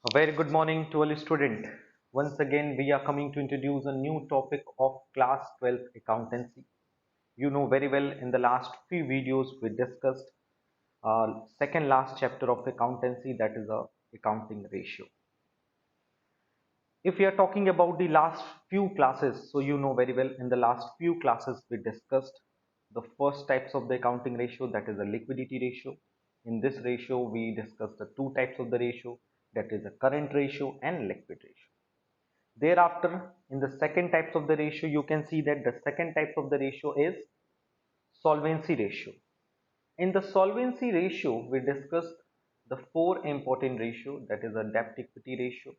A very good morning to all students. Once again, we are coming to introduce a new topic of class 12 accountancy. You know very well in the last few videos we discussed second last chapter of accountancy, that is a accounting ratio. If we are talking about the last few classes, so you know very well in the last few classes we discussed the first types of the accounting ratio, that is a liquidity ratio. In this ratio we discussed the two types of the ratio, that is a current ratio and liquid ratio. Thereafter, in the second types of the ratio, you can see that the second type of the ratio is solvency ratio. In the solvency ratio, we discussed the four important ratio, that is a debt equity ratio.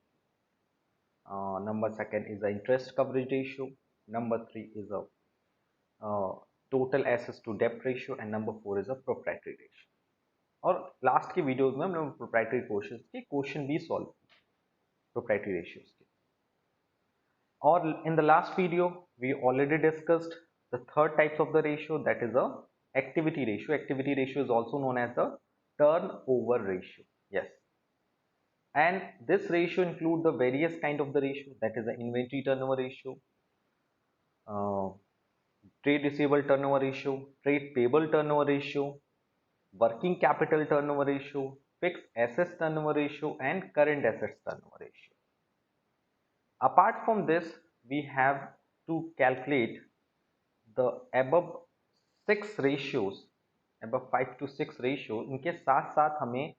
Number second is the interest coverage ratio. Number three is a total assets to debt ratio, and number four is a proprietary ratio. और last के videos में हम लोग proprietary questions के question भी solve proprietary ratios के. Or in the last video, we already discussed the third types of the ratio, that is a activity ratio. Activity ratio is also known as the turnover ratio. Yes. And this ratio include the various kind of the ratio, that is the inventory turnover ratio, uh, trade receivable turnover ratio, trade payable turnover ratio, working capital turnover ratio, fixed assets turnover ratio, and current assets turnover ratio. Apart from this, we have to calculate the above 6 ratios, above 5 to 6 ratio. इनके साथ साथ हमें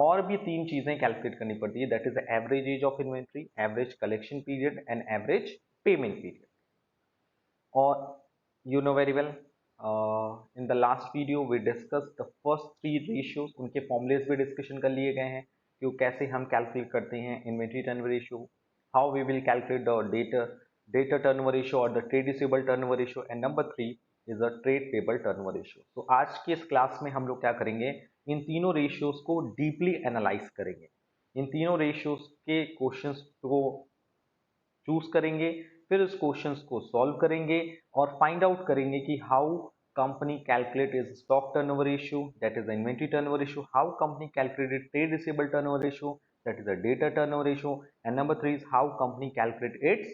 और भी तीन चीजें calculate करनी पड़ती है, that is average age of inventory, average collection period and average payment period. और you know very well, in the last video we discussed the first three ratios. उनके फॉर्मूलेस भी डिस्कशन कर लिए गए हैं कि कैसे हम कैलकुलेट करते हैं inventory turnover ratio, how we will calculate the data turnover ratio और the trade receivable turnover ratio, and number three is a trade payable turnover ratio. तो आज के इस क्लास में हम लोग क्या करेंगे, इन तीनों रेशियोज को डीपली एनालाइज करेंगे, इन तीनों रेशियोज के क्वेश्चंस को चूज करेंगे, फिर उस क्वेश्चंस को सॉल्व करेंगे और फाइंड आउट करेंगे कि how company calculate is stock turnover ratio, that is the inventory turnover ratio, how company calculated trade receivable turnover ratio, that is the data turnover ratio, and number three is how company calculate its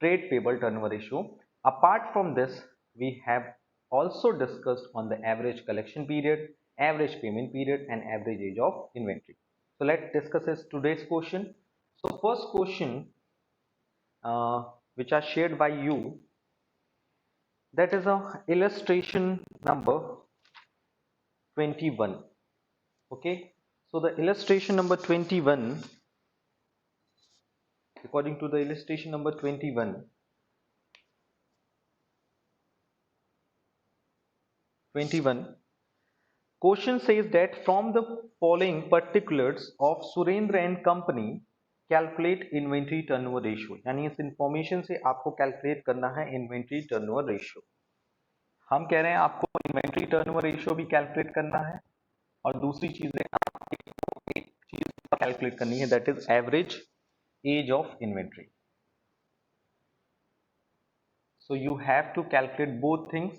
trade payable turnover ratio. Apart from this, we have also discussed on the average collection period, average payment period, and average age of inventory. So let's discuss this today's question. So first question which are shared by you, that is a illustration number 21. Okay, so the illustration number 21, according to the illustration number 21, question says that from the following particulars of Surendra and company calculate inventory turnover ratio. यानी इस information से आपको calculate करना है inventory turnover ratio. हम कह रहे हैं आपको इन्वेंट्री टर्नओवर रेशियो भी कैलकुलेट करना है और दूसरी चीजें आपको एक चीज कैलकुलेट करनी है, that is average age of inventory. So you have to calculate both things,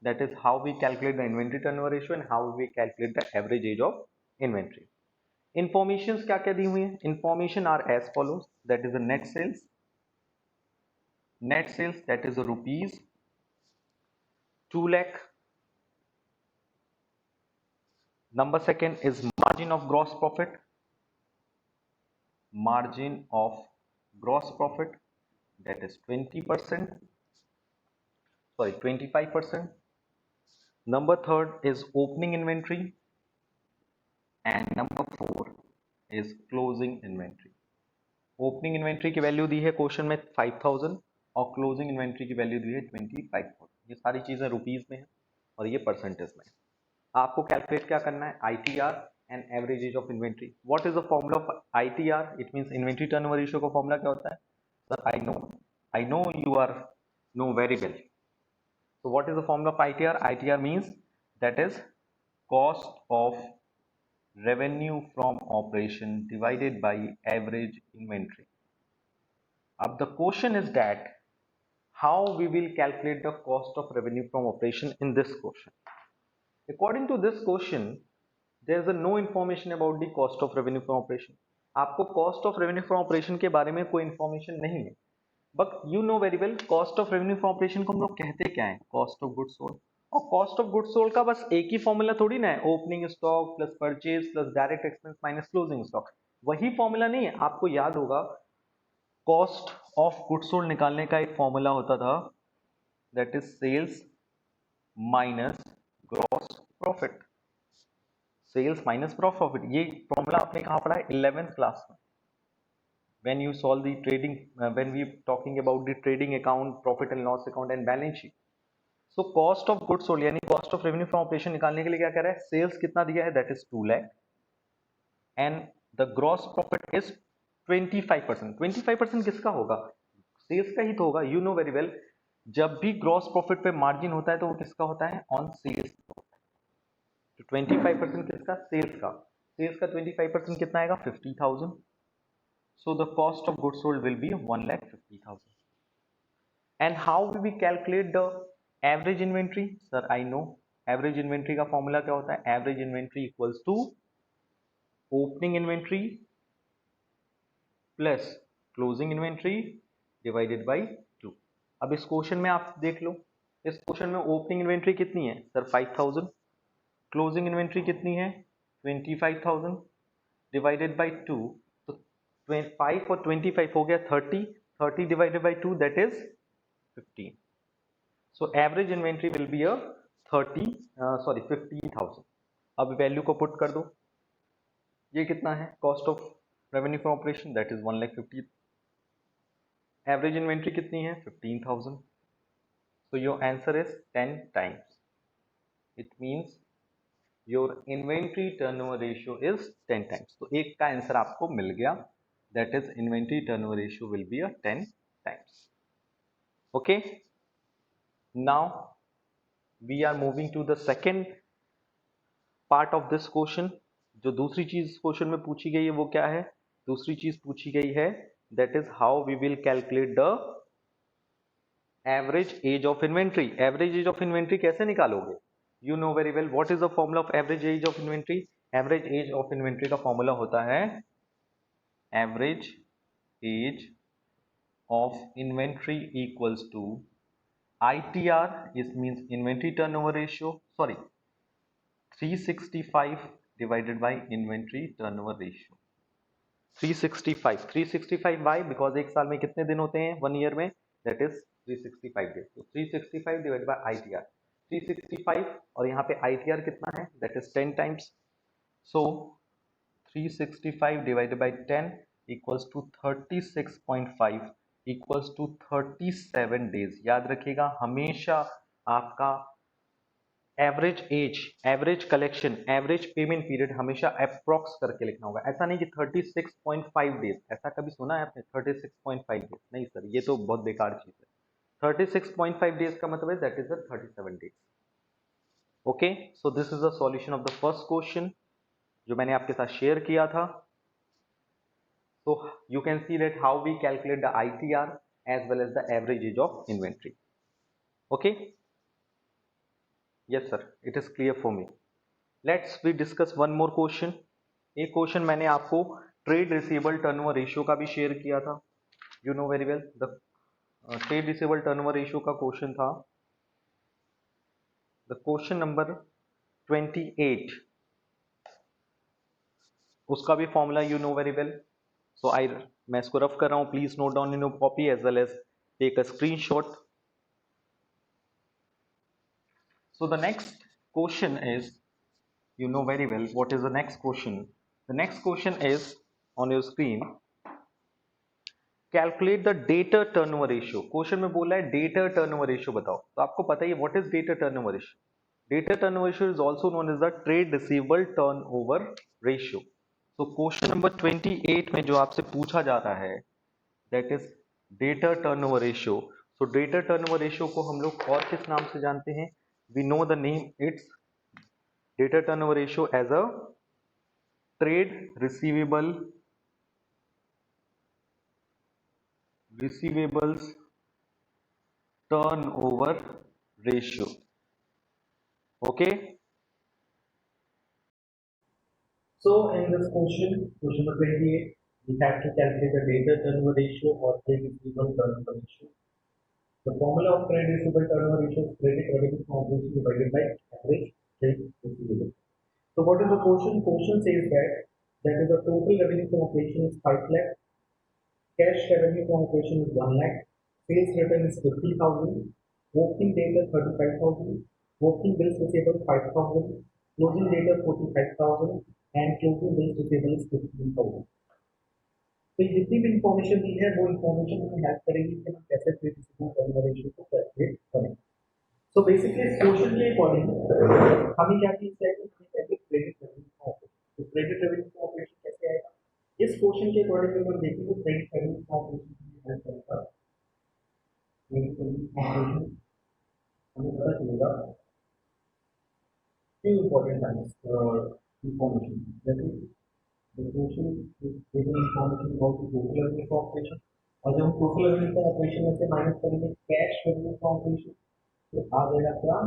that is how we calculate the inventory turnover ratio and how we calculate the average age of inventory. Informations क्या क्या दी हुई है, information are as follows, that is the net sales, that is the rupees 2 lakh. Number second is margin of gross profit, that is 20%, sorry 25%. Number third is opening inventory, and number four is closing inventory. Opening inventory की value दी है question में 5000 और closing inventory की value दी है 25,000. ये सारी चीजें rupees में है और ये परसेंटेज में है. आपको कैलकुलेट क्या करना है, ITR and average age of inventory. What is the formula of ITR, it means inventory turnover ratio का फॉर्मूला क्या होता है sir? I know you are know very well. So what is the formula of ITR? ITR means that is cost of revenue from operation divided by average inventory. Now the question is that how we will calculate the cost of revenue from operation in this question. According to this question, there is no information about the cost of revenue from operation. आपको cost of revenue from operation के बारे में कोई information नहीं है, but you know very well cost of revenue from operation को हम लोग कहते क्या है, कॉस्ट ऑफ गुड्स सोल्ड। और कॉस्ट ऑफ गुड्स सोल्ड का बस एक ही फॉर्मूला थोड़ी ना है, opening stock plus purchase plus direct expense minus closing stock. वही फॉर्मूला नहीं है, आपको याद होगा कॉस्ट ऑफ गुड्स सोल्ड निकालने का एक फॉर्मूला होता था, that is sales minus gross profit. Sales minus profit, ये फॉर्मूला आपने कहाँ पढ़ा है, 11th क्लास में, when you solve the trading when we talking about the trading account, profit and loss account and balance sheet. So cost of goods sold यानी cost of revenue from operation निकालने के लिए क्या कह रहा है, sales कितना दिया है, that is 2 lakh and the gross profit is 25%। 25% किसका होगा, सेल्स का ही तो होगा। you know very well जब भी ग्रॉस प्रॉफिट पे मार्जिन होता है तो वो किसका होता है, ऑन सेल्स। तो 25% किसका, सेल्स का। सेल्स का 25% कितना आएगा, 50,000। So the cost of goods sold will be 1,50,000. And how will we calculate the average inventory? Sir, I know average inventory का formula क्या होता है, average inventory equals to opening inventory plus closing inventory divided by 2। अब इस question में आप देख लो, इस क्वेश्चन में ओपनिंग इन्वेंट्री कितनी है सर, 5,000। क्लोजिंग इन्वेंट्री कितनी है, 25,000 डिवाइडेड बाई 2। तो 5 और 25 हो गया 30, 30 divided by 2 that is 15। So average inventory will be a 15,000। अब वैल्यू को पुट कर दो, ये कितना है, cost of revenue from operation that is 1,50,000। Average inventory कितनी है, 15,000। So your answer is 10 times। It means your inventory turnover ratio is 10 times। तो एक का आंसर आपको मिल गया, that is inventory turnover ratio will be a 10 times। Okay, now we are moving to the second part of this question। जो दूसरी चीज question में पूछी गई है वो क्या है, दूसरी चीज पूछी गई है that is how we will calculate the average age of inventory। average age of inventory कैसे निकालोगे, you know very well what is the formula of average age of inventory। average age of inventory का formula होता है average age of inventory equals to ITR, it means inventory turnover ratio, sorry 365 divided by inventory turnover ratio। 365 why, because एक साल में कितने दिन होते हैं, 1 ईयर में, that is 365 days। तो 365 divided by ITR, 365 और यहाँ पे ITR कितना है, that is 10 times। so 365 divided by 10 equals to 36.5 equals to 37 days। याद रखिएगा हमेशा आपका average age, average collection, average payment period हमेशा अप्रॉक्स करके लिखना होगा। ऐसा नहीं कि 36.5 डेज, ऐसा कभी सुना है आपने 36.5 डेज, नहीं सर ये तो बहुत बेकार चीज है। 36.5 डेज का मतलब है that is 37 days. Okay, so this is the solution of the first question जो मैंने आपके साथ शेयर किया था। so you can see that how we calculate the ITR as well as the average age of inventory। okay, yes sir, it is clear for me। Let's we discuss one more question. एक question मैंने आपको trade receivable turnover ratio का भी share किया था, you know very well the trade receivable turnover ratio का question था the question number 28। उसका भी formula you know very well. So I मैं इसको रफ कर रहा हूं, please note down in your copy as well as take a screenshot. So the next question is, you know very well what is the next question। the next question is on your screen, calculate the debtor turnover ratio। Question में बोला है debtor turnover ratio बताओ, तो आपको पता ही है what is debtor turnover ratio। debtor turnover ratio is also known as the trade receivable turnover ratio। so question number 28 में जो आपसे पूछा जा रहा है that is debtor turnover ratio। so debtor turnover ratio को हम लोग और किस नाम से जानते हैं, we know the name, it's debtor turnover ratio as a trade receivables turnover ratio। okay, so in this question number 28, we have to calculate the debtor turnover ratio or trade receivable turnover ratio. The formula of trade receivable turnover ratio is credit revenue from operation divided by average trade receivable. So what is the quotient? Quotient says that is the total revenue from operation is 5 lakh, cash revenue from operation is 1 lakh, sales return is 50,000, working data 35,000, working bills receivable 5,000, closing data 45,000, and closing bills receivable is 15,000. तो जितनी भी information दी है वो information हमें help करेगी कि हम कैसे ट्रेड रिसीवेबल टर्नओवर रेशियो को कैलकुलेट करें. सो बेसिकली इस क्वेश्चन के अकॉर्डिंग हमें क्या चीज चाहिए, हमें चाहिए क्रेडिट रेवेन्यू ऑपरेशन. तो क्रेडिट रेवेन्यू ऑपरेशन कैसे आएगा, इस क्वेश्चन के अकॉर्डिंग अगर हम देखें तो क्रेडिट रेवेन्यू ऑपरेशन की हेल्प करेगा. क्रेडिट रेवेन्यू ऑपरेशन हमें पता चलेगा few important things information. That is the question is given information about the total revenue from operation. और जब हम टोटल रेवेन्यू फ्रॉम ऑपरेशन में से माइनस करेंगे कैश रेवेन्यू फ्रॉम ऑपरेशन, तो आ जाएगा क्या,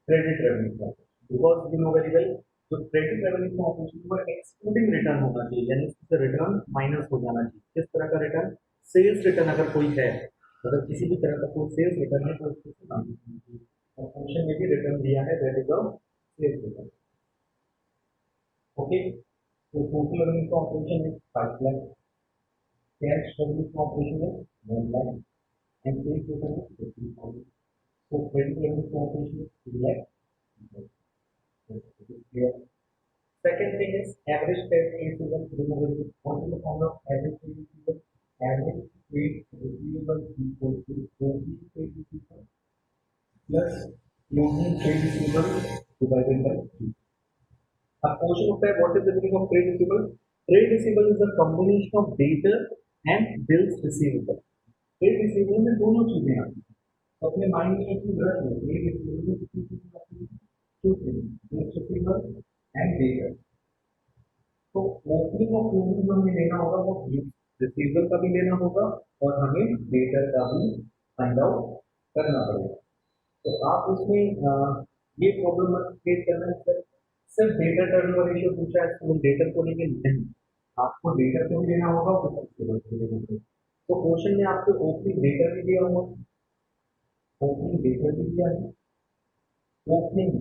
credit revenue from operation. Because you know very well जो क्रेडिट रेवेन्यू फ्रॉम ऑपरेशन वो एक्सक्लूडिंग रिटर्न होना चाहिए, यानी इससे रिटर्न माइनस हो जाना चाहिए. किस तरह का रिटर्न, सेल्स रिटर्न अगर कोई है, अगर किसी भी तरह का कोई सेल्स रिटर्न है तो उसको माइनस होना चाहिए. और फंक्शन में भी रिटर्न दिया है, that is a sales return. Okay, तो total revenue from operation is 5 lakh, cash revenue from operation is 1 lakh, and sales return is 15,000. So credit revenue from operation is 3 lakh. Second thing is average trade receivable. What is the formula of average trade receivable? Average trade receivable equal to opening trade receivable plus closing trade receivable divided by 2. अब question होता है what is the meaning of trade receivable. Trade receivable is the combination of debtor and bills receivable. Trade receivable में दोनों चीजें आती हैं, तो अपने माइंड में एक चीज रख लो, ट्रेड रिसीवेबल में कितनी चीजें आती हैं, two things, bills receivable and debtor. तो ओपनिंग और क्लोजिंग जो हमें लेना होगा वो रिसीवेबल का भी लेना होगा और हमें डेटर का भी फाइंड आउट करना पड़ेगा. तो आप उसमें ये प्रॉब्लम मत फेस करना है सर, सिर्फ डेटर टर्नओवर रेशियो पूछा है तो डेटर को लेके नहीं, आपको डेटर को भी लेना होगा और रिसीवेबल को भी लेना होगा. तो क्वेश्चन में आपको ओपनिंग डेटर भी दिया हुआ, ओपनिंग डेटर भी दिया है, ओपनिंग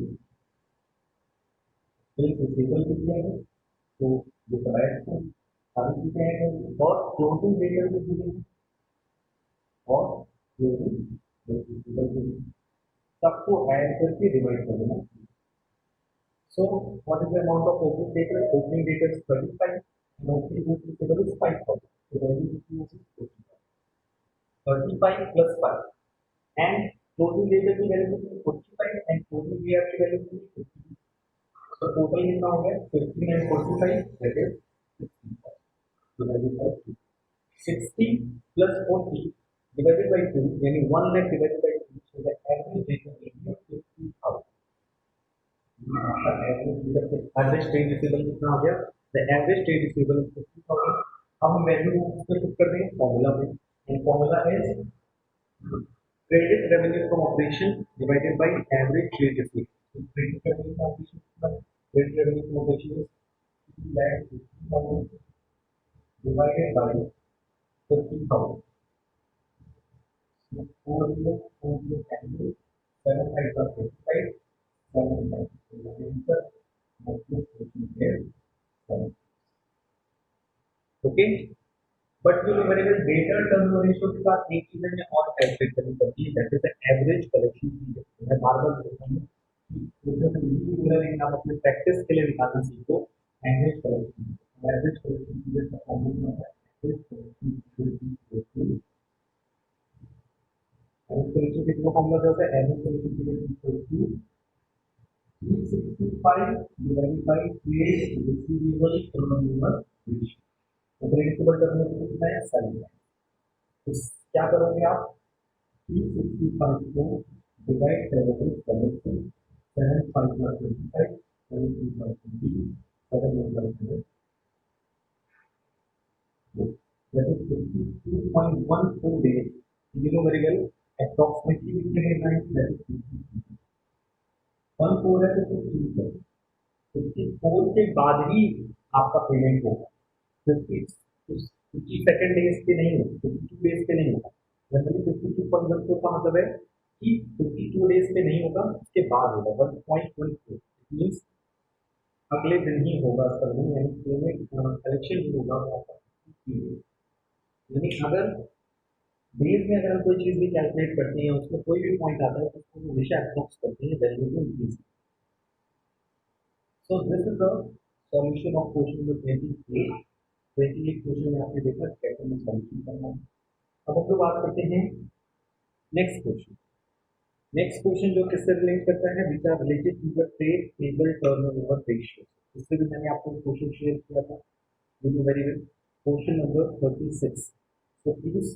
रिसीवेबल भी दिया है, तो जो करेक्ट है सारी चीजें हैं, और क्लोजिंग डेटर भी दी है और क्लोजिंग रिसीवेबल भी, सबको ऐड करके डिवाइड कर देना. So what is the amount of opening data? Opening data is 35 and opening receivable is 5,000. So value is 35 plus 5 and closing data की value is 45 and closing year की value is 50. So total कितना हो गया 15 and 45, that is 65. So value is 60 plus 40 divided by 2, यानी 1 lakh divided by 2, so the average data will be 50,000. Average trade receivable कितना हो गया, the average trade receivable is 50,000. अब हम वैल्यू उसमें पुट कर देंगे फॉर्मूला में, and formula is credit revenue from operation divided by average trade receivable. Credit revenue from operation, credit revenue from operation is 2,50,000 divided by 50,000. So 40 angle 7 5 plus 55, 7 5. So the answer of this question is 7. Okay, but you know very well data turnover ratio के साथ एक चीज हमें और calculate करनी पड़ती है, that is the average collection period. मैं बार बार बोलता हूँ कि जो इजी बोला, लेकिन आप अपने प्रैक्टिस के लिए निकालना सीखो average collection. Average collection period का फॉर्मूला होता है average collection period. Average collection period का फॉर्मूला होता है average collection period equal to 365 divided by trade receivable turnover ratio. तो प्रिंसिपल टर्नओवर कितना है 7 है. तो क्या करोगे आप 365 को डिवाइड करोगे 7 से, 7 5 plus 25, 7 3 plus 20, 7 1 plus 7, that is 52.14 days. You know very well approximately कितने दिन आएंगे, that is 14 है तो 50 है, 54 के बाद ही आपका पेमेंट होगा. 50 52 डेज पे नहीं होगा, 52 डेज पे नहीं होगा। जनरली 52.14 का मतलब है कि 52 डेज पे नहीं होगा, उसके बाद होगा 1.14, मीन्स अगले दिन ही होगा सर्वे, यानी पेमेंट कलेक्शन जो होगा वो आपका 50 days। यानी अगर डेज में अगर हम कोई चीज भी कैलकुलेट करते हैं, उसमें कोई भी पॉइंट आता है तो उसको हमेशा अप्रोक्स करते हैं वैल्यू को increase. So this is the solution of question number 28। 28 question में आपने देखा कैसे हमें सॉल्यूशन करना है। अब हम लोग बात करते हैं नेक्स्ट क्वेश्चन। नेक्स्ट क्वेश्चन जो किससे रिलेट करता है, which are related to the trade payable turnover ratio. इससे भी मैंने आपको क्वेश्चन शेयर किया था, you know very well. Question number 36। So please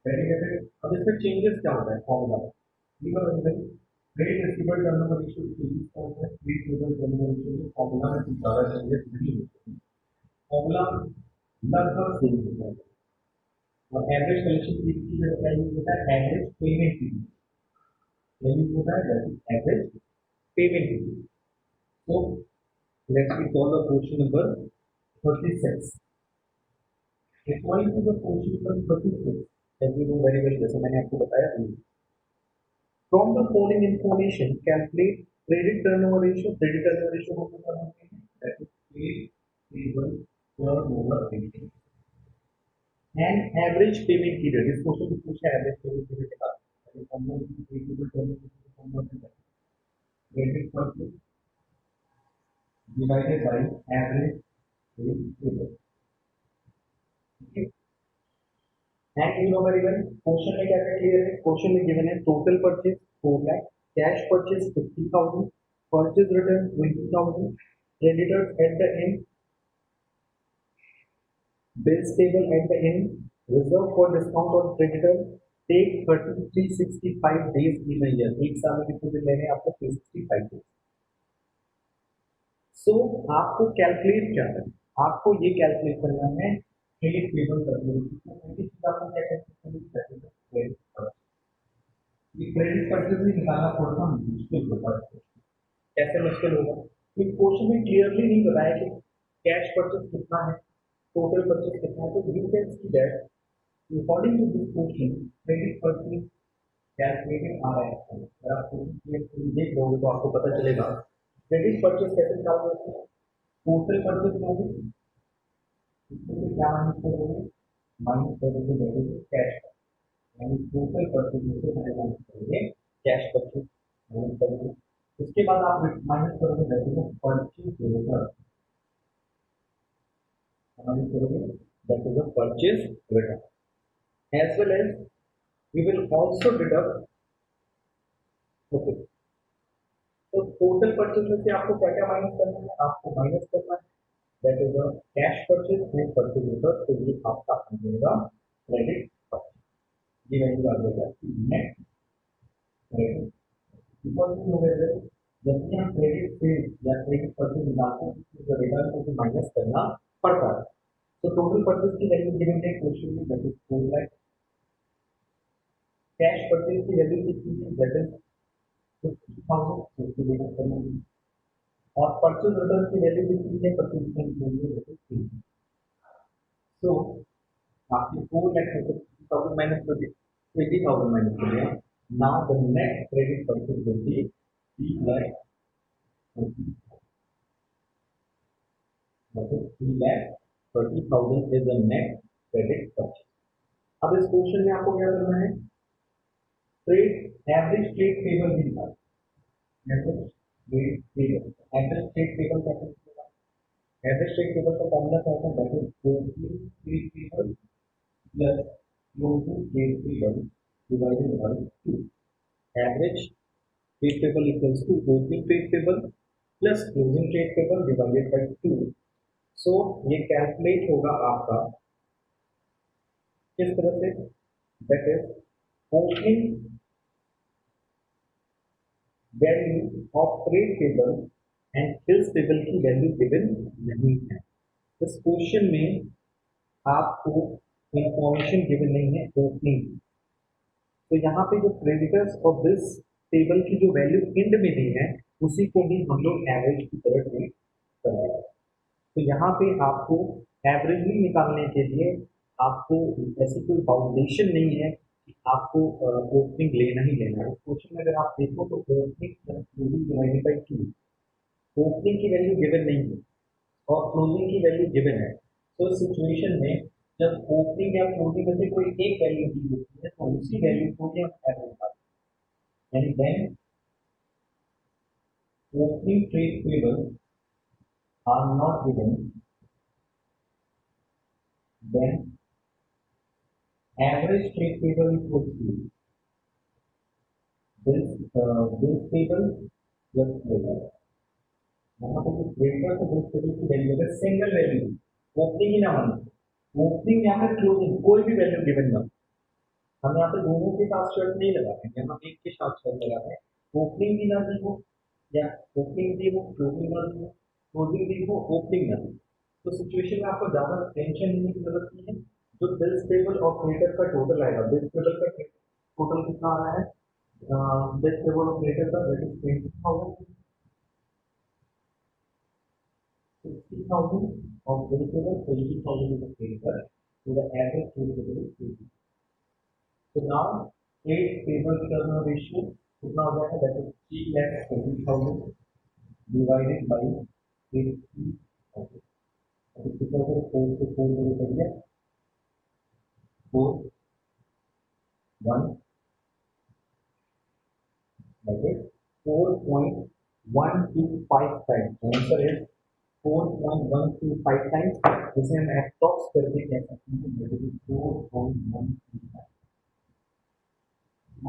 very well. अब इसमें चेंजेस क्या होता है फॉर्मूला में, you know very well. Trade receivable turnover ratio changes क्या होता है, ट्रेड पेबल टर्नओवर रेशियो के फॉर्मूला में कुछ ज्यादा चेंजेस नहीं होते हैं, फॉर्मूला लगभग सेम होता है। और एवरेज कलेक्शन पीरियड की जगह क्या यूज होता है, एवरेज पेमेंट पीरियड, यही होता है average payment period. So let's we solve the question number 36. According to the question number 36, as you know very well, जैसे मैंने आपको बताया था, from the following information calculate credit turnover ratio। credit turnover ratio को क्या बोलते हैं, that is trade payable turnover ratio and average payment period। इस क्वेश्चन में पूछा है average payment period के बाद, हम लोग trade payable turnover ratio को हम लोग credit purchase divided by average payment period। And you know very well, question में क्या क्या क्लियर है, क्वेश्चन में गिवन है total purchase 4 lakh, cash purchase 50,000, purchase return 20,000, creditors at the end, bills payable at the end, reserve for discount on creditor, take 365 days in a year. एक साल में कितने दिन लेने हैं आपको, 365 डेज। सो आपको कैलकुलेट क्या करना है, आपको ये कैलकुलेट करना है क्रेडिट पेबल टर्नओवर। आपको क्या कैलकुलेट करना है, ये क्रेडिट परचेज भी निकालना थोड़ा सा मुश्किल होता है। कैसे मुश्किल होगा, ये क्वेश्चन में क्लियरली नहीं बताया कि कैश परचेज कितना है, टोटल परचेज कितना है। तो you can see that according to this question credit purchase calculated आ रहा है। अगर आप क्वेश्चन देख लोगे तो आपको पता चलेगा क्रेडिट परचेज कैसे निकाल सकते हैं। टोटल परचेज लोगे, इसमें क्या माइनस करोगे, माइनस करोगे वैल्यू कैश, यानी टोटल परचेज में से माइनस करोगे कैश परचेज, माइनस करोगे। उसके बाद आप माइनस करोगे value of purchase return, minus करोगे that is the purchase return. As well as we will also deduct, okay. तो टोटल परचेज में से आपको क्या क्या माइनस करना है, आपको माइनस करना है that is the cash purchase and purchase return. तो ये आपका आ जाएगा क्रेडिट परचेज, ये वैल्यू आ जाएगा net credit. Because you know very well, जब भी हम क्रेडिट सेल्स या क्रेडिट परचेज निकालते हैं तो रिटर्न को माइनस करना पड़ता है। तो टोटल परचेज की वैल्यू गिवन है क्वेश्चन में, that is 4 lakh. Cash purchase की वैल्यू कितनी है, दैट इज 50,000, उसको लेकर करना है। और परचेज रिटर्न की वैल्यू कितनी है, परचेज रिटर्न की वैल्यू दैट इज 3। सो आपने 4 लाख में से 50,000 माइनस कर दिया, 20,000 माइनस कर दिया। Now the net credit purchase will be 3 lakh, मतलब 3,30,000 is the net credit purchase. अब इस क्वेश्चन में आपको क्या करना है, ट्रेड एवरेज ट्रेड पेबल भी निकालना है। Average trade payable, average trade payable कैसे निकालना है, एवरेज ट्रेड पेबल का फॉर्मूला क्या होता है, that is closing trade payable plus closing trade payable divided by 2। Average trade payable equals to opening trade payable plus closing trade payable divided by 2। So ये calculate होगा आपका किस तरह से, that is opening value of trade payable and bills payable की value given नहीं है। इस क्वेश्चन में आपको इंफॉर्मेशन गिवन नहीं है ओपनिंग, तो यहाँ पे जो क्रेडिटर्स और बिल्स पेबल की जो वैल्यू एंड में दी है उसी को भी हम लोग एवरेज की तरह ट्रीट करेंगे। तो यहाँ पे आपको एवरेजली निकालने के लिए आपको ऐसी कोई बाउंडेशन नहीं है कि आपको ओपनिंग लेना ही लेना है। इस क्वेश्चन में अगर आप देखो तो opening plus closing divided by 2, opening की वैल्यू गिवन नहीं है और क्लोजिंग की वैल्यू गिवन है। तो इस सिचुएशन में जब ओपनिंग या क्लोजिंग में से कोई एक वैल्यू दी होती है तो उसी वैल्यू को ही हम एवरेज निकालते हैं। यानी then opening trade table are not given, then average trade table equals to bills table plus trader. यहाँ पे जो ट्रेडर तो बिल्स टेबल की वैल्यू है सिंगल वैल्यू, ओपनिंग ही ना मानो, ओपनिंग या फिर क्लोजिंग कोई भी वैल्यू गिवन ना, हम यहाँ पे दोनों के साथ शर्त नहीं लगा रहे हैं, यहाँ एक के साथ शर्त लगा रहे हैं। ओपनिंग भी ना दी हो या ओपनिंग दी हो, क्लोजिंग ना दी हो, क्लोजिंग दी हो, ओपनिंग ना दी हो, तो सिचुएशन में आपको ज्यादा टेंशन लेने की जरूरत नहीं है। जो बिल्स टेबल और क्रेडिटर का टोटल आएगा, बिल्स टेबल का टोटल कितना आ रहा है, बिल्स टेबल और क्रेडिटर का that is 20,000, 60,000 of bill table, 20,000 is the creditor, so the average bill table is 20. So now trade payable turnover ratio कितना हो जाएगा, that is 3,40,000 divided by 80,000, तो कितना हो, 4 से 4 जीरो कर दिया, 4 1, that is 4.125 times, आंसर है 4.125 टाइम्स, जिसे हम अप्रॉक्स करके कह सकते हैं दैट इज 4.125।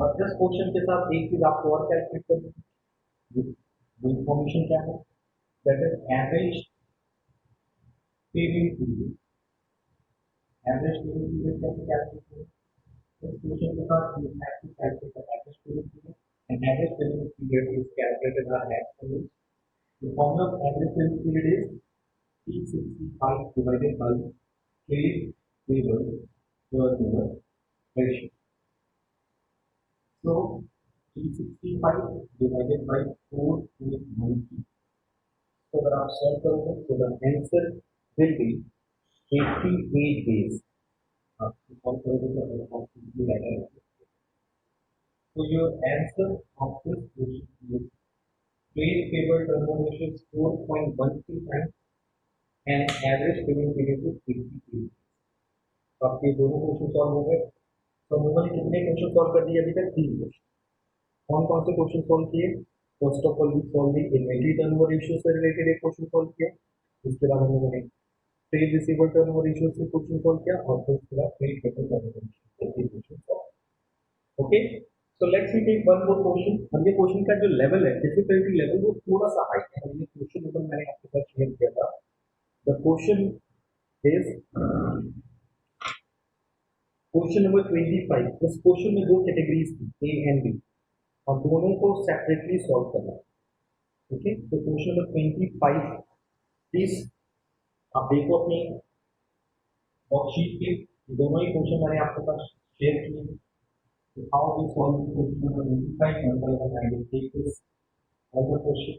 और इस क्वेश्चन के साथ एक चीज आपको और कैलकुलेट करनी है, वो इंफॉर्मेशन क्या है, that is average payment period. Average payment period कैसे कैलकुलेट करें, इस क्वेश्चन के साथ you have to calculate the average payment period, and average payment period is calculated as follows. The formula of average payment period is T65 divided by trade payable turnover ratio. So T65 divided by 4.90. So अगर आप solve करोगे तो the answer will be 88 days. आप solve करोगे तो approximately आएगा। So your answer of this question is trade payable turnover ratio is 4.13 times and average payment period is 88. तो आपके दोनों क्वेश्चन सॉल्व हो गए। तो हमने कितने क्वेश्चन सॉल्व कर दिए अभी तक, 3 क्वेश्चन। कौन से क्वेश्चन सॉल्व किए, first of all we solve the inventory turnover ratio से रिलेटेड एक क्वेश्चन सॉल्व किया, उसके बाद हम लोगों ने ट्रेड रिसीवेबल टर्नओवर रेशियो से क्वेश्चन सॉल्व किया, और फिर उसके बाद ट्रेड क्रेडिटर टर्नओवर रेशियो से question solve. Okay, so let's we take one more question. अब ये क्वेश्चन का जो लेवल है, डिफिकल्टी लेवल, वो थोड़ा सा हाई है। ये क्वेश्चन नंबर मैंने आपके साथ शेयर किया था। The question is question number 25। इस क्वेश्चन में दो कैटेगरीज थी, ए एंड बी, और दोनों को सेपरेटली सॉल्व करना। ओके, तो क्वेश्चन नंबर 25 प्लीज आप देखो अपनी वर्कशीट पे, दोनों ही क्वेश्चन मैंने आपके पास शेयर किए। तो how we solve question number 25, one by one I will take this all the question.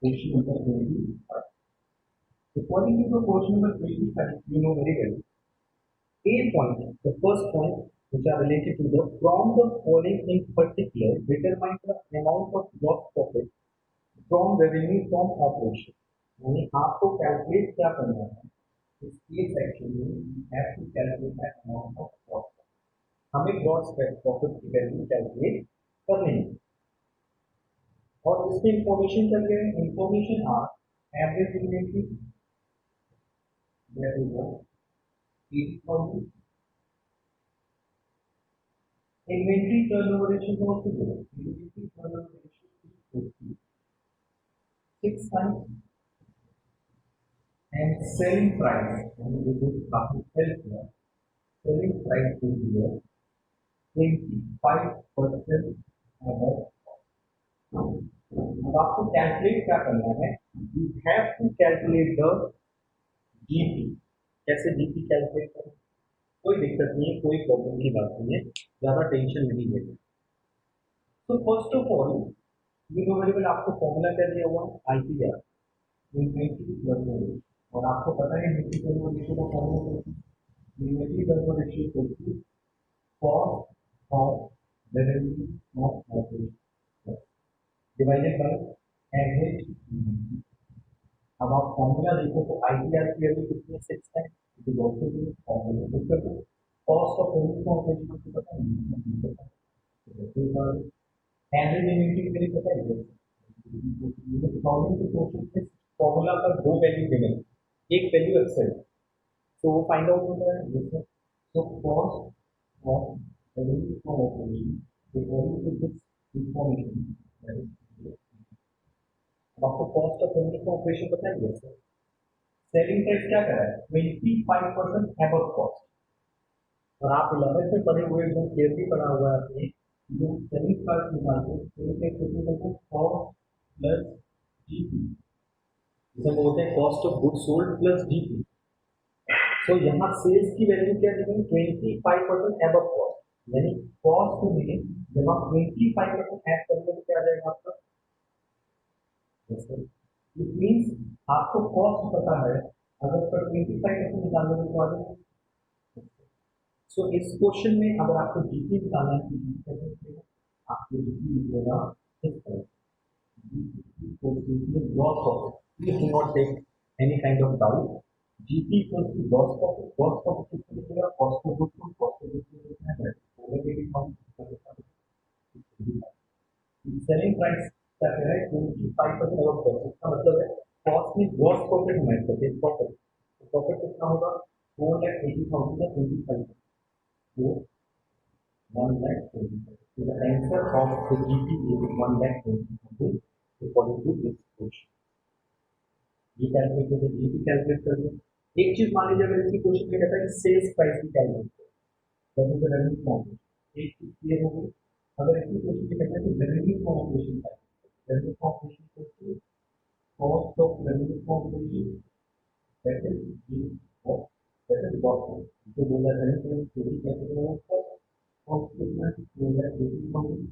Question number 25, according to the question number 25, you know very well A point, the first point which are related to the from the following in particular determine the amount of gross profit from revenue from operation। यानी आपको calculate क्या करना है, इस A section में you have to calculate the amount of gross profit। हमें gross profit की value calculate करनी है, और इसमें इंफॉर्मेशन क्या है, information are average inventory that is 80,000, inventory turnover ratio is also given, inventory turnover ratio is equal to 6 times, and selling price, and we will have to sell here, selling price is here 25% above। अब आपको calculate क्या करना है, you have to calculate the GP. कैसे GP calculate करें, कोई दिक्कत नहीं है, कोई प्रॉब्लम की बात नहीं है, ज्यादा टेंशन नहीं लेना। So first of all, you know removable variable आपको फॉर्मूला क्या दिया हुआ है आईपीआर इन्वेंटरी टर्नओवर रेशियो और आपको पता है इन्वेंटरी टर्नओवर रेशियो का फॉर्मूला क्या है inventory turnover ratio equal to cost of revenue of operation divided by average inventory. अब आप फॉर्मूला देखो तो आईटीआर की वैल्यू कितनी है 6 है it is also the formula put कर दो कॉस्ट ऑफ रेवेन्यू ऑपरेशन को पता नहीं पता एवरेज इन्वेंटरी मेरे पता है अकॉर्डिंग टू क्वेश्चन इस फॉर्मूला पर दो वैल्यू गिवन एक वैल्यू एक्सेल तो वो फाइंड आउट होता है जैसे तो cost of revenue operation according to this information आपको कॉस्ट ऑफ रेवेन्यू ऑपरेशन पता है जैसे सेलिंग प्राइस क्या करा है 25% अबव कॉस्ट और आप 11th में पढ़े हुए एकदम क्लियरली पढ़ा हुआ है आपने जो सेलिंग प्राइस निकालते हैं सेलिंग प्राइस कितनी करते हैं कॉस्ट प्लस जीपी जिसे बोलते हैं cost of goods sold plus GP तो यहाँ सेल्स की वैल्यू क्या दी गई 25% अबव कॉस्ट यानी कॉस्ट में जब आप 25% ऐड करेंगे तो क्या आ जाएगा आपका इट मीन्स आपको कॉस्ट पता है अगर पर 25% निकालने के बाद सो इस क्वेश्चन में अगर आपको जीपी निकालना है तो जीपी कैसे निकलेगा आपको जीपी निकलेगा इस तरह gross profit please do not take any kind of doubt GP equals to gross profit किसको निकलेगा cost of goods sold cost of goods sold कितना है ओवरहेड अकाउंट सेलिंग प्राइस क्या कह रहा है 25% अबव कॉस्ट इसका मतलब है कॉस्ट में ग्रॉस प्रॉफिट हम ऐड करते हैं प्रॉफिट तो प्रॉफिट कितना होगा 4,80,000 का 25 तो 1,20,000 so the answer of the GP is 1,20,000 according to this question ये कैलकुलेट करके जीपी कैलकुलेट कर दो एक चीज मान लीजिए अगर इसी क्वेश्चन में कहता है सेल्स प्राइस की कैलकुलेट करो तो रेवेन्यू फॉर्म एक चीज क्लियर हो गई अगर इसी क्वेश्चन में कहता है कि रेवेन्यू फॉर्मुलेशन का रेवेन्यू फॉर्मुलेशन को cost of revenue composition that is G of that is bottom जो बोला है कि चोरी कैसे करेगा cost कितना बोला है 80,000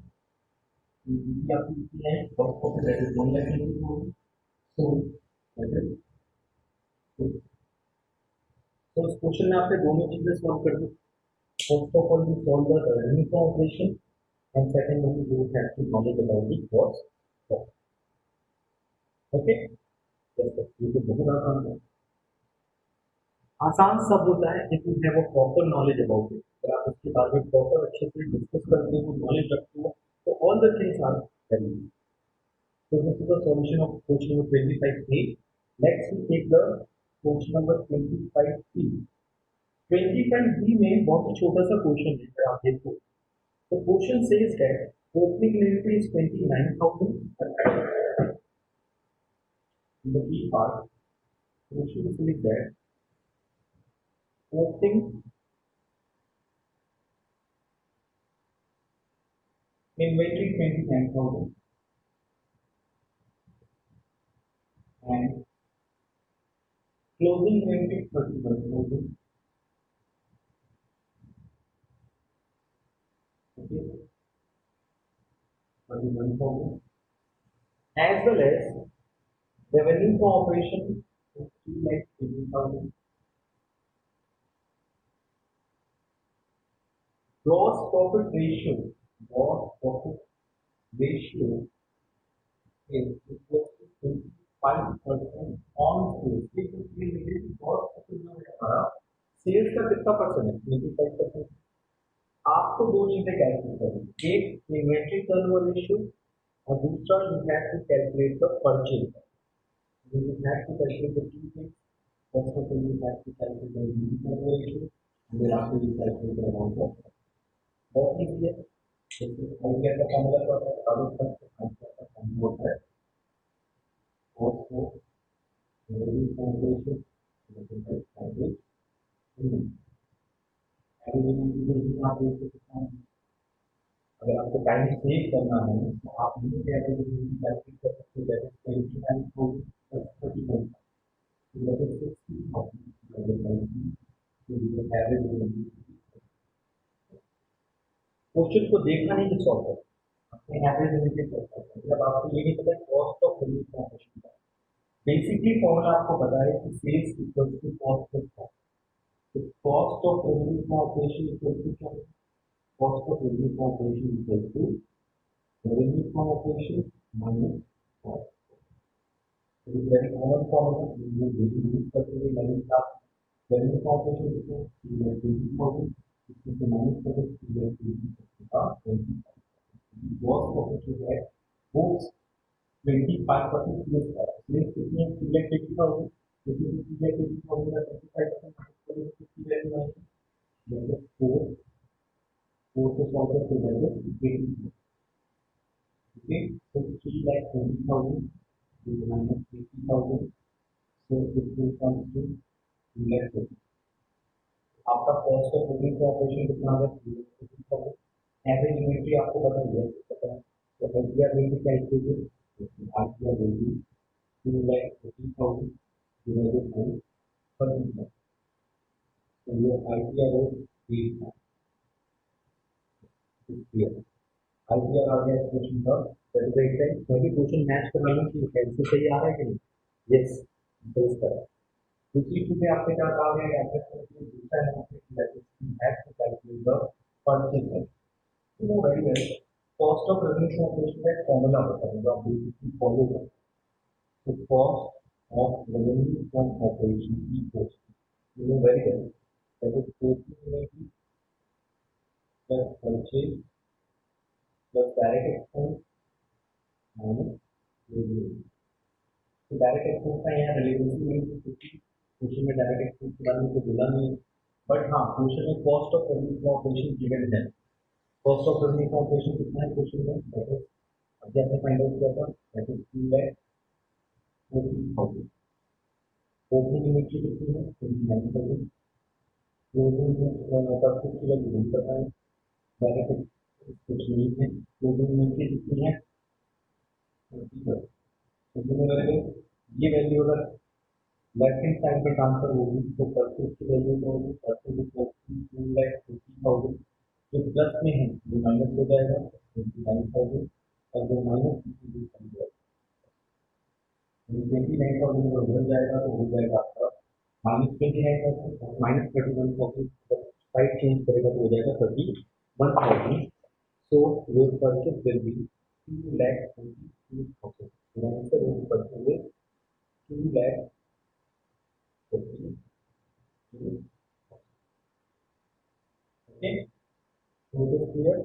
ये आपकी कितनी है cost of that is 1,80,000 so that is तो इस क्वेश्चन में आपने दोनों चीजें सॉल्व कर दी first of all you solve the revenue operation and second one you have to knowledge about the cost okay ये तो बहुत आसान है आसान सब होता है if you have a proper knowledge about it अगर आप उसके बारे में प्रॉपर अच्छे से डिस्कस करते हो नॉलेज रखते हो तो all the things are very so this is the solution of question number 25a next we take the question number 25b 25b में बहुत ही छोटा सा क्वेश्चन है अगर आप देखो तो question says that opening inventory is 29,000 in the B part question says that opening inventory 29,000 and closing inventory 31,000 okay 31,000 as well as revenue for operation is 3,80,000 gross profit ratio is equal to 25% on sales ये gross profit में हमारा sales का कितना percent है 25% आपको दो चीजें calculate करनी एक इन्वेंटरी टर्नओवर रेशियो और दूसरा you have to calculate the purchase you have to calculate the two things first of all you have to calculate the inventory turnover ratio and then after you calculate the amount of बहुत easy है ITR का formula क्या होता है out का ITR का formula होता है cost of revenue calculation average आप देख सकते हैं अगर आपको टाइम सेव करना है तो आप ये एवरेज कैलकुलेट कर सकते हो दैट इज 29,000 क्वेश्चन को देखना नहीं सॉल्व करना एवरेज इन्वेंट्री करता है, मतलब आपको ये नहीं पता कॉस्ट ऑफ सर्विस ऑपरेशन का बेसिकली फॉर्मूला आपको पता है कि sales equal to cost of cost, तो cost of revenue operation equal to क्या, cost of revenue operation equal to revenue from operation minus cost. It is very common formula, you will use करते हुए मैंने कहा revenue from operation कितना है, 20,000, इसमें से माइनस करें 20,000 का 20, कॉस्ट ऑफ जो है वो 25% प्लस है, प्लस कितनी है 2,80,000, इसमें से 2,80,000 का 25% माइनस करें तो कितनी वैल्यू आएगी, मतलब 4, 4 से सॉल्व करके वैल्यू 80, ओके, तो 3,20,000 minus 80,000, so it will come to 2,30,000. आपका कॉस्ट ऑफ बिजनेस ऑपरेशन कितना आ गया, एवरेज इन्वेंट्री आपको पता है, पता है, तो FDR value calculate, RTR value 2,30,000 divided by 30, तो ये आरटीआर है 8 क्लियर, आरटीआर आ गया क्वेश्चन का, दैट इज राइट टाइम, सभी क्वेश्चन मैच करवाना चाहिए, कैसे सही आ रहा है कि नहीं, यस तो इस तरह। दूसरी चीजें आपके क्या कहा गया है, दूसरा है to calculate the purchase price, तो very well, cost of revenue operation का फॉर्मूला होता है जो आप बेसिकली फॉलो करते हैं, तो cost of revenue from operation की cost, you know very well, that is total plus purchase plus direct expense minus revenue, तो डायरेक्ट एक्सपेंस का यहाँ रिलेवेंसी नहीं है क्योंकि क्वेश्चन में डायरेक्ट एक्सपेंस के बारे में तो बोला नहीं है, बट हाँ क्वेश्चन में cost of revenue from operation given है, cost of revenue from operation कितना है क्वेश्चन में, दैट इज अभी आपने फाइंड आउट किया था, दैट इज 2,40,000, ओपनिंग इन्वेंटरी कितनी है 29,000, क्लोजिंग परचेज की वैल्यू नहीं पता है, डायरेक्ट कुछ नहीं है, क्लोजिंग इन्वेंटरी कितनी है 20,000, तो दोनों वैल्यू, ये वैल्यू अगर लेफ्ट हैंड साइड में ट्रांसफर होगी तो परचेज की वैल्यू क्या होगी, परचेज इक्वल टू 2,40,000, जो प्लस में है वो माइनस हो जाएगा 29,000, और जो माइनस 29,000 अगर उधर जाएगा तो हो जाएगा आपका -29,000, -31,000, साइड चेंज करेगा तो हो जाएगा 31,000, so your purchase will be 2,22,000, the answer is purchase is 2,22,000, okay, so it is clear.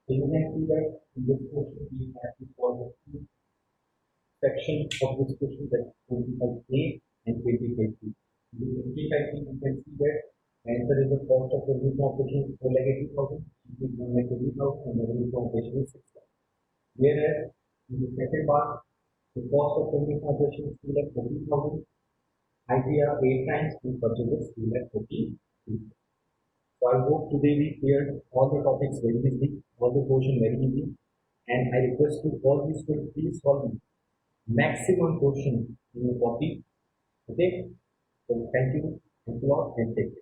So you can see that in this question we have to solve the two sections of this question, that 25A and 25B. In the 25B you can see that answer is the cost of revenue from operation is 4,80,000, it is 1,20,000, and the revenue from operation is 6,000. Whereas in the second part, the cost of revenue from operation is 2,40,000, ITR 8 times, and purchase is 2,40,000. So I hope today we cleared all the topics very easily, all the portion very easy, and I request to all these students please solve maximum portion in your copy. Okay, so thank you a lot and take care.